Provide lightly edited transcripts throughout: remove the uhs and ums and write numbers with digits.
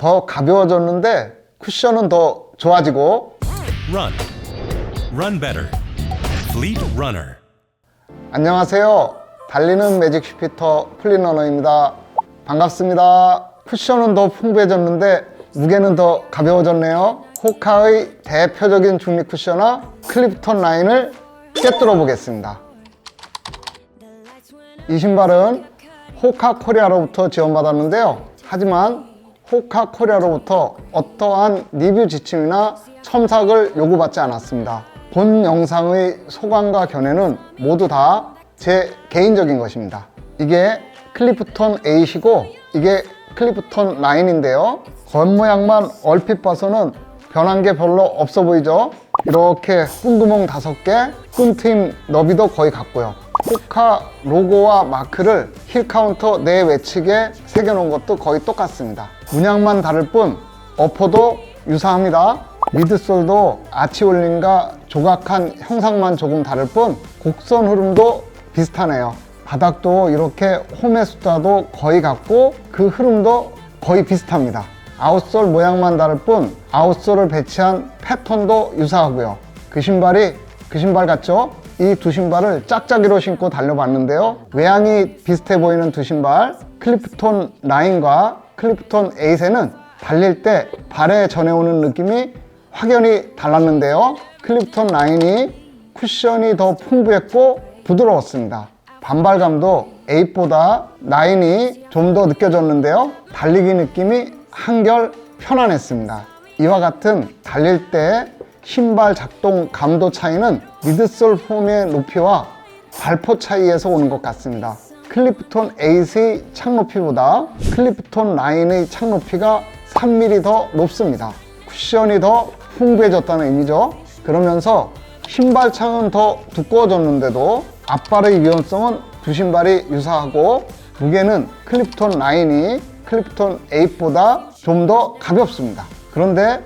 더 가벼워졌는데 쿠션은 더 좋아지고. Run. Run better. Fleet Runner. 안녕하세요. 달리는 매직 슈피터 플릿러너입니다. 반갑습니다. 쿠션은 더 풍부해졌는데 무게는 더 가벼워졌네요. 호카의 대표적인 중립 쿠셔너 클리프톤 라인을 꿰뚫어 보겠습니다. 이 신발은 호카 코리아로부터 지원받았는데요. 하지만 호카 코리아로부터 어떠한 리뷰 지침이나 첨삭을 요구받지 않았습니다. 본 영상의 소감과 견해는 모두 다 제 개인적인 것입니다. 이게 클리프톤 8이고 이게 클리프톤 9인데요. 겉모양만 얼핏 봐서는 변한 게 별로 없어 보이죠? 이렇게 끈구멍 5개, 끈트임 너비도 거의 같고요. 호카 로고와 마크를 힐 카운터 내 외측에 새겨놓은 것도 거의 똑같습니다. 문양만 다를 뿐 어퍼도 유사합니다. 미드솔도 아치올림과 조각한 형상만 조금 다를 뿐 곡선 흐름도 비슷하네요. 바닥도 이렇게 홈의 숫자도 거의 같고 그 흐름도 거의 비슷합니다. 아웃솔 모양만 다를 뿐 아웃솔을 배치한 패턴도 유사하고요. 그 신발이 그 신발 같죠? 이 두 신발을 짝짝이로 신고 달려봤는데요. 외양이 비슷해 보이는 두 신발 클리프톤 9과 클리프톤 8에는 달릴 때 발에 전해오는 느낌이 확연히 달랐는데요. 클리프톤 9이 쿠션이 더 풍부했고 부드러웠습니다. 반발감도 8보다 9이 좀 더 느껴졌는데요. 달리기 느낌이 한결 편안했습니다. 이와 같은 달릴 때 신발 작동 감도 차이는 미드솔 폼의 높이와 발포 차이에서 오는 것 같습니다. 클리프톤 8의 착 높이보다 클리프톤 9의 착 높이가 3mm 더 높습니다. 쿠션이 더 풍부해졌다는 의미죠. 그러면서 신발창은 더 두꺼워졌는데도 앞발의 유연성은 두 신발이 유사하고 무게는 클리프톤 9이 클리프톤 8보다 좀 더 가볍습니다. 그런데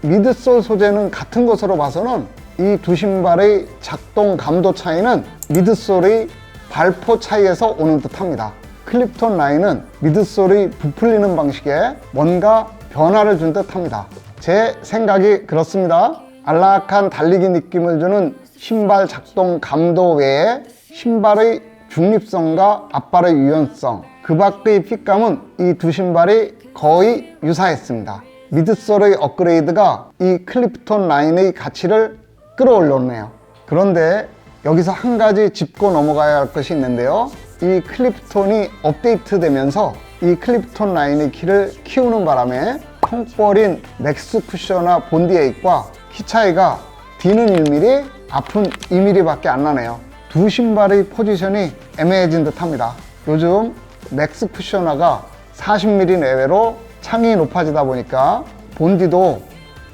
미드솔 소재는 같은 것으로 봐서는 이 두 신발의 작동 감도 차이는 미드솔의 발포 차이에서 오는 듯 합니다. 클리프톤 9은 미드솔이 부풀리는 방식에 뭔가 변화를 준 듯 합니다. 제 생각이 그렇습니다. 안락한 달리기 느낌을 주는 신발 작동 감도 외에 신발의 중립성과 앞발의 유연성, 그 밖의 핏감은 이 두 신발이 거의 유사했습니다. 미드솔의 업그레이드가 이 클리프톤 9의 가치를 끌어올렸네요. 그런데 여기서 한 가지 짚고 넘어가야 할 것이 있는데요. 이 클리프톤이 업데이트되면서 이 클리프톤 9의 키를 키우는 바람에 통벌인 맥스 쿠셔나 본디 8과 키 차이가 D는 1mm, 앞은 2mm 밖에 안 나네요. 두 신발의 포지션이 애매해진 듯 합니다. 요즘 맥스 쿠셔너가 40mm 내외로 창이 높아지다 보니까 본디도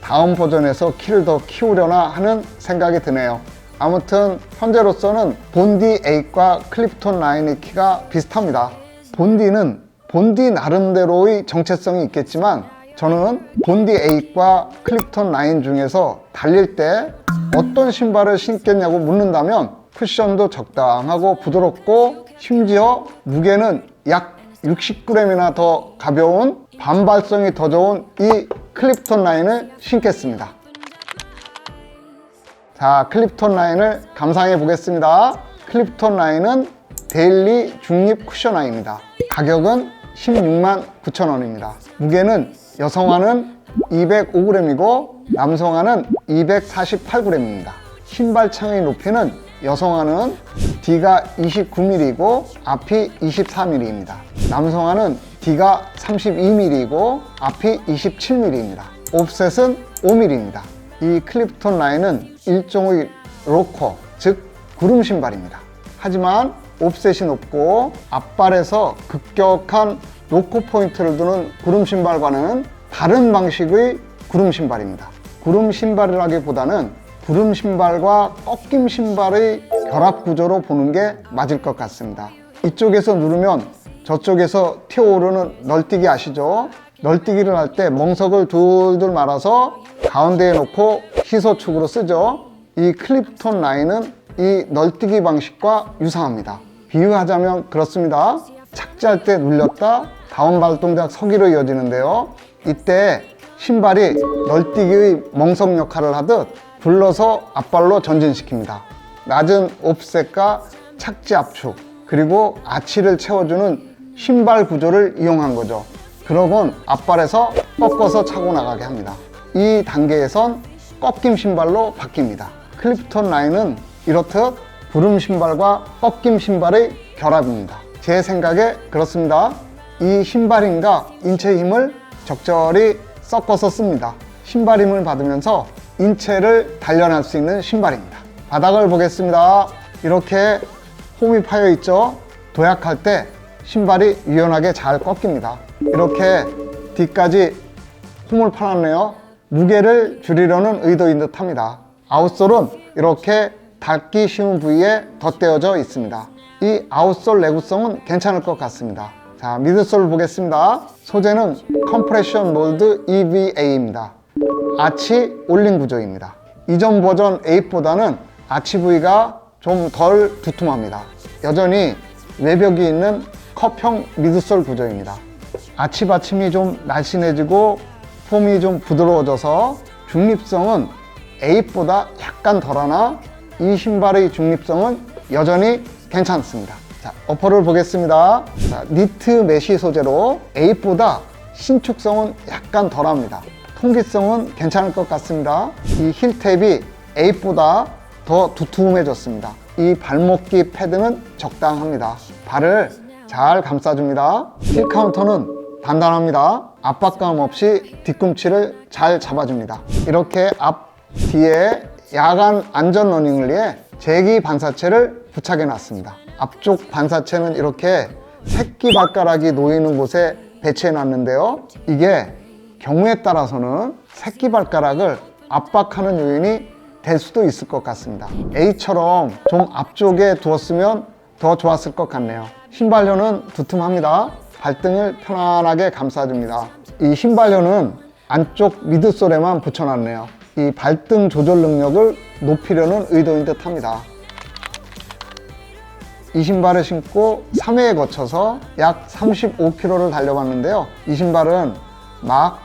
다음 버전에서 키를 더 키우려나 하는 생각이 드네요. 아무튼 현재로서는 본디 8과 클리프톤 9의 키가 비슷합니다. 본디는 본디 나름대로의 정체성이 있겠지만 저는 본디 8과 클리프톤 9 중에서 달릴 때 어떤 신발을 신겠냐고 묻는다면 쿠션도 적당하고 부드럽고 심지어 무게는 약 60g이나 더 가벼운 반발성이 더 좋은 이 클리프톤 9을 신겠습니다. 자, 클리프톤 9을 감상해 보겠습니다. 클리프톤 9은 데일리 중립 쿠셔너입니다. 가격은 16만 9천원입니다. 무게는 여성화는 205g이고 남성화는 248g입니다. 신발창의 높이는 여성화는 D가 29mm이고 앞이 24mm입니다. 남성화는 D가 32mm이고 앞이 27mm입니다. 옵셋은 5mm입니다. 이 클리프톤 9은 일종의 로커, 즉 구름 신발입니다. 하지만 옵셋이 높고 앞발에서 급격한 로커 포인트를 두는 구름 신발과는 다른 방식의 구름 신발입니다. 구름 신발이라기보다는 구름 신발과 꺾임 신발의 결합 구조로 보는 게 맞을 것 같습니다. 이쪽에서 누르면 저쪽에서 튀어오르는 널뛰기 아시죠? 널뛰기를 할 때 멍석을 둘둘 말아서 가운데에 놓고 희소축으로 쓰죠. 이 클리프톤 9은 이 널뛰기 방식과 유사합니다. 비유하자면 그렇습니다. 착지할 때 눌렸다 다운 발동작 서기로 이어지는데요. 이때 신발이 널뛰기의 멍석 역할을 하듯 굴러서 앞발로 전진시킵니다. 낮은 옵셋과 착지 압축, 그리고 아치를 채워주는 신발 구조를 이용한 거죠. 그러곤 앞발에서 꺾어서 차고 나가게 합니다. 이 단계에선 꺾임 신발로 바뀝니다. 클리프톤 라인은 이렇듯 구름 신발과 꺾임 신발의 결합입니다. 제 생각에 그렇습니다. 이 신발힘과 인체 힘을 적절히 섞어서 씁니다. 신발 힘을 받으면서 인체를 단련할 수 있는 신발입니다. 바닥을 보겠습니다. 이렇게 홈이 파여 있죠. 도약할 때 신발이 유연하게 잘 꺾입니다. 이렇게 뒤까지 홈을 파놨네요. 무게를 줄이려는 의도인 듯 합니다. 아웃솔은 이렇게 닿기 쉬운 부위에 덧대어져 있습니다. 이 아웃솔 내구성은 괜찮을 것 같습니다. 자, 미드솔 보겠습니다. 소재는 컴프레션 몰드 EVA입니다. 아치 올린 구조입니다. 이전 버전 8보다는 아치 부위가 좀 덜 두툼합니다. 여전히 외벽이 있는 컵형 미드솔 구조입니다. 아치 받침이 좀 날씬해지고 폼이 좀 부드러워져서 중립성은 8보다 약간 덜하나 이 신발의 중립성은 여전히 괜찮습니다. 자, 어퍼를 보겠습니다. 자, 니트 메쉬 소재로 8보다 신축성은 약간 덜합니다. 통기성은 괜찮을 것 같습니다. 이 힐탭이 8보다 더 두툼해졌습니다. 이 발목기 패드는 적당합니다. 발을 잘 감싸줍니다. 힐 카운터는 단단합니다. 압박감 없이 뒤꿈치를 잘 잡아줍니다. 이렇게 앞, 뒤에 야간 안전 러닝을 위해 제기 반사체를 부착해 놨습니다. 앞쪽 반사체는 이렇게 새끼 발가락이 놓이는 곳에 배치해 놨는데요. 이게 경우에 따라서는 새끼 발가락을 압박하는 요인이 될 수도 있을 것 같습니다. A처럼 좀 앞쪽에 두었으면 더 좋았을 것 같네요. 신발료는 두툼합니다. 발등을 편안하게 감싸줍니다. 이 신발료는 안쪽 미드솔에만 붙여놨네요. 이 발등 조절 능력을 높이려는 의도인 듯 합니다. 이 신발을 신고 3회에 거쳐서 약 35km를 달려봤는데요. 이 신발은 막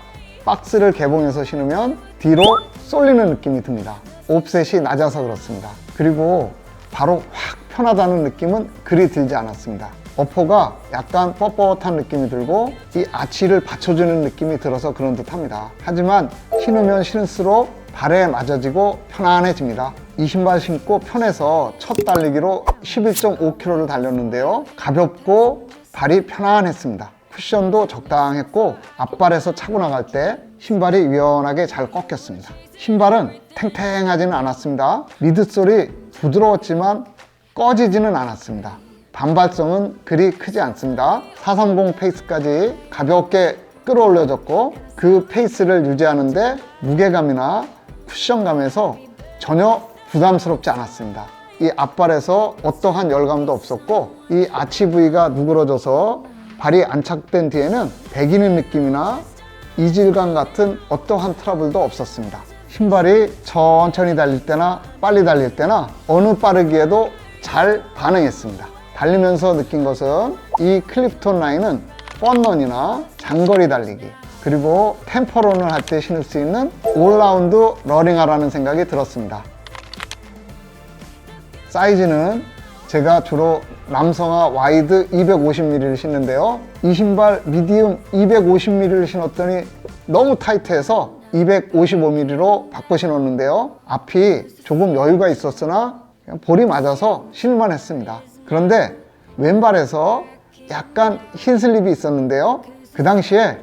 박스를 개봉해서 신으면 뒤로 쏠리는 느낌이 듭니다. 옵셋이 낮아서 그렇습니다. 그리고 바로 확 편하다는 느낌은 그리 들지 않았습니다. 어퍼가 약간 뻣뻣한 느낌이 들고 이 아치를 받쳐주는 느낌이 들어서 그런 듯 합니다. 하지만 신으면 신을수록 발에 맞아지고 편안해집니다. 이 신발 신고 편해서 첫 달리기로 11.5km를 달렸는데요. 가볍고 발이 편안했습니다. 쿠션도 적당했고 앞발에서 차고 나갈 때 신발이 유연하게 잘 꺾였습니다. 신발은 탱탱하지는 않았습니다. 미드솔이 부드러웠지만 꺼지지는 않았습니다. 반발성은 그리 크지 않습니다. 430 페이스까지 가볍게 끌어올려졌고 그 페이스를 유지하는데 무게감이나 쿠션감에서 전혀 부담스럽지 않았습니다. 이 앞발에서 어떠한 열감도 없었고 이 아치 부위가 누그러져서 발이 안착된 뒤에는 배기는 느낌이나 이질감 같은 어떠한 트러블도 없었습니다. 신발이 천천히 달릴 때나 빨리 달릴 때나 어느 빠르기에도 잘 반응했습니다. 달리면서 느낀 것은 이 클리프톤 라인은 펀런이나 장거리 달리기 그리고 템포런을 할 때 신을 수 있는 올라운드 러닝화라는 생각이 들었습니다. 사이즈는 제가 주로 남성화 와이드 250mm를 신는데요. 이 신발 미디움 250mm를 신었더니 너무 타이트해서 255mm로 바꿔 신었는데요. 앞이 조금 여유가 있었으나 그냥 볼이 맞아서 신을만 했습니다. 그런데 왼발에서 약간 힐 슬립이 있었는데요. 그 당시에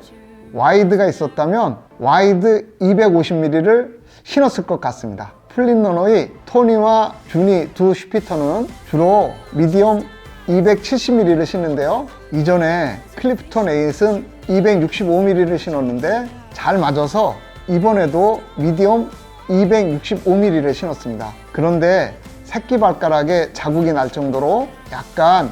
와이드가 있었다면 와이드 250mm를 신었을 것 같습니다. 플립러너의 토니와 주니 두 슈피터는 주로 미디엄 270mm를 신는데요. 이전에 클리프톤 8은 265mm를 신었는데 잘 맞아서 이번에도 미디엄 265mm를 신었습니다. 그런데 새끼발가락에 자국이 날 정도로 약간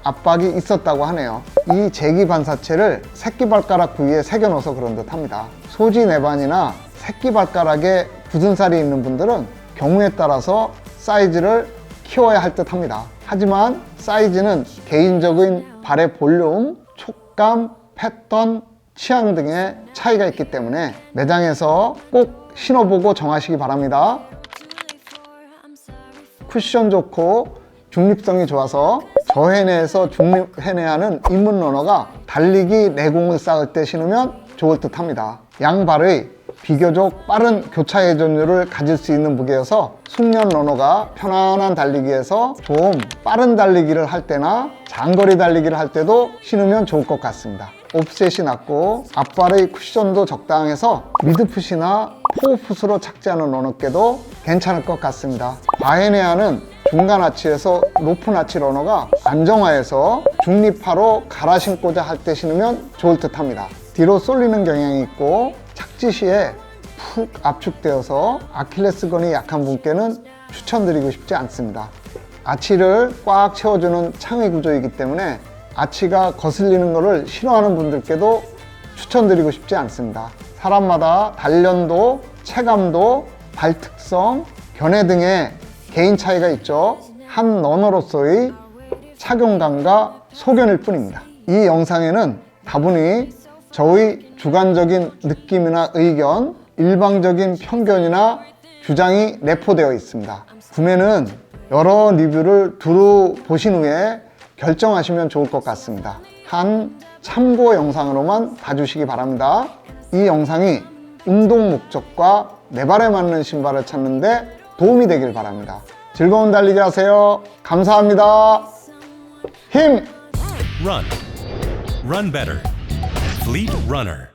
압박이 있었다고 하네요. 이 제기 반사체를 새끼발가락 부위에 새겨 넣어서 그런 듯 합니다. 소지 내반이나 새끼발가락에 굳은 살이 있는 분들은 경우에 따라서 사이즈를 키워야 할 듯 합니다. 하지만 사이즈는 개인적인 발의 볼륨, 촉감, 패턴, 취향 등의 차이가 있기 때문에 매장에서 꼭 신어보고 정하시기 바랍니다. 쿠션 좋고 중립성이 좋아서 저해내에서 중립해내하는 입문 러너가 달리기 내공을 쌓을 때 신으면 좋을 듯 합니다. 양발의 비교적 빠른 교차 회전율을 가질 수 있는 무게여서 숙련 러너가 편안한 달리기에서 좀 빠른 달리기를 할 때나 장거리 달리기를 할 때도 신으면 좋을 것 같습니다. 옵셋이 낮고 앞발의 쿠션도 적당해서 미드풋이나 포어풋으로 착지하는 러너께도 괜찮을 것 같습니다. 과해내하는 중간 아치에서 높은 아치 러너가 안정화해서 중립화로 갈아 신고자 할 때 신으면 좋을 듯 합니다. 뒤로 쏠리는 경향이 있고 착지 시에 푹 압축되어서 아킬레스건이 약한 분께는 추천드리고 싶지 않습니다. 아치를 꽉 채워주는 창의 구조이기 때문에 아치가 거슬리는 것을 싫어하는 분들께도 추천드리고 싶지 않습니다. 사람마다 단련도, 체감도, 발 특성, 견해 등의 개인 차이가 있죠. 한 러너로서의 착용감과 소견일 뿐입니다. 이 영상에는 다분히 저의 주관적인 느낌이나 의견, 일방적인 편견이나 주장이 내포되어 있습니다. 구매는 여러 리뷰를 두루 보신 후에 결정하시면 좋을 것 같습니다. 한 참고 영상으로만 봐주시기 바랍니다. 이 영상이 운동 목적과 내 발에 맞는 신발을 찾는 데 도움이 되길 바랍니다. 즐거운 달리기 하세요. 감사합니다. 힘! Run. Run better. Fleet Runner.